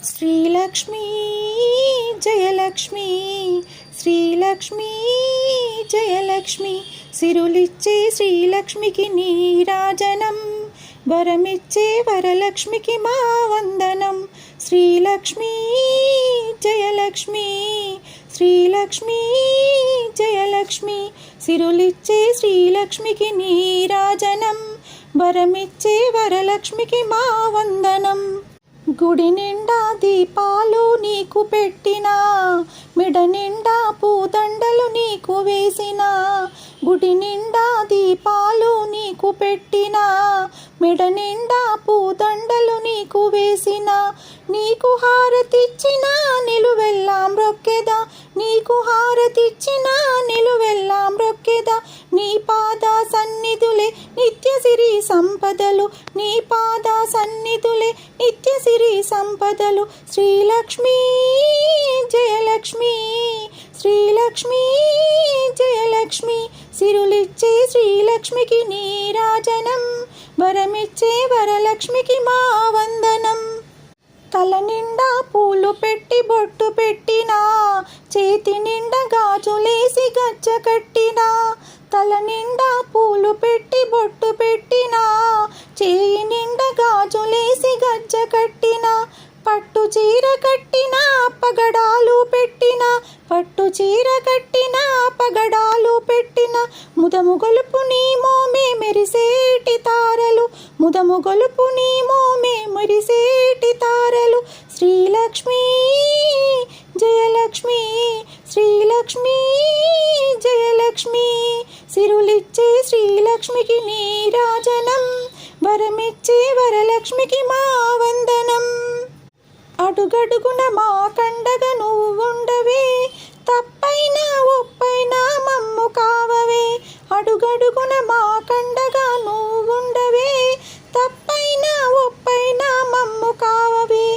శ్రీలక్ష్మీ జయలక్ష్మి, శ్రీలక్ష్మీ జయలక్ష్మి, సిరులిచ్చే శ్రీలక్ష్మికి నీరాజనం, వరమిచ్చే వరలక్ష్మికి మా వందనం. శ్రీలక్ష్మీ జయలక్ష్మి, శ్రీలక్ష్మీ జయలక్ష్మి, సిరులిచ్చే శ్రీలక్ష్మికి నీరాజనం, వరమిచ్చే వరలక్ష్మికి మా వందనం. గుడి నిండా దీపాలు నీకు పెట్టినా, మెడ నిండా పూదండలు నీకు వేసినా. గుడి నిండా దీపాలు నీకు పెట్టినా, మెడ నిండా పూదండలు నీకు వేసినా. నీకు హారతిచ్చినా నిలువెల్లాం రొక్కెదా, నీకు హారతిచ్చినా నిలువెల్లాం రొక్కెదా. నీ పాద సన్నిధులే నిత్య సిరి సంపదలు, నీ పాద సన్నిధులే నిత్య సిరి సంపదలు. శ్రీలక్ష్మీ జయలక్ష్మి, శ్రీలక్ష్మీ జయలక్ష్మి, సిరులిచ్చే శ్రీలక్ష్మికి నీరాజనం, వరమిచ్చే వరలక్ష్మికి మా వందనం. తల నిండా పూలు పెట్టి బొట్టు పెట్టినా, చేతి నిండా గాజులేసి గజ్జ కట్టినా. తల నిండా పూలు పెట్టి బొట్టు పెట్టినా, చేయి నిండా గాజులేసి గజ్జ కట్టినా. పట్టు చీర కట్టినా పగడాలు పెట్టినా, పట్టు చీర కట్టినా పగడాలు పెట్టినా. ముదము గొలుపు నీ మోమే మెరిసేటి తారలు, ముదము గొలుపు నీ మోమే మెరిసేటి తారలు. శ్రీలక్ష్మీ జయలక్ష్మి, శ్రీలక్ష్మీ జయలక్ష్మి, సిరులిచ్చే శ్రీలక్ష్మికి నీరాజనం, వరమిచ్చే వరలక్ష్మికి మా వందనం. అడుగడుగున మా కండగా నువ్వుండవే, తప్పైనా ఒప్పైనా మమ్ము కావవే. అడుగడుగున మా కండగా నువ్వుండవే, తప్పైనా ఒప్పైనా మమ్ము కావవే.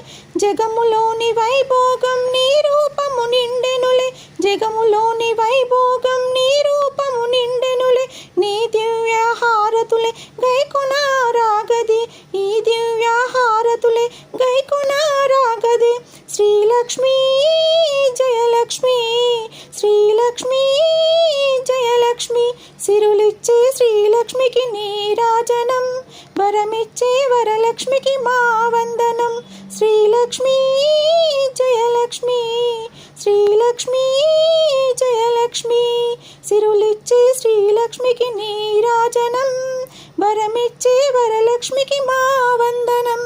జగములోని వైభోగం నీ రూపము నిండెనులే, జగములోని వైభోగం నీ రూపము నిండెనులే. నీ దివ్య హారతులే గైకొనా రాగది, ఈ దివ్య హారతులే గైకొనా రాగది. శ్రీలక్ష్మీ జయలక్ష్మి, శ్రీలక్ష్మీ జయలక్ష్మి, సిరులిచ్చే శ్రీలక్ష్మికి నీరాజనం, వరమిచ్చే వరలక్ష్మికి మా వందనం. శ్రీలక్ష్మీ జయలక్ష్మి, శ్రీలక్ష్మీ జయలక్ష్మి, సిరులిచ్చే శ్రీలక్ష్మికి నీరాజనం, వరమిచ్చే వరలక్ష్మికి మా వందనం.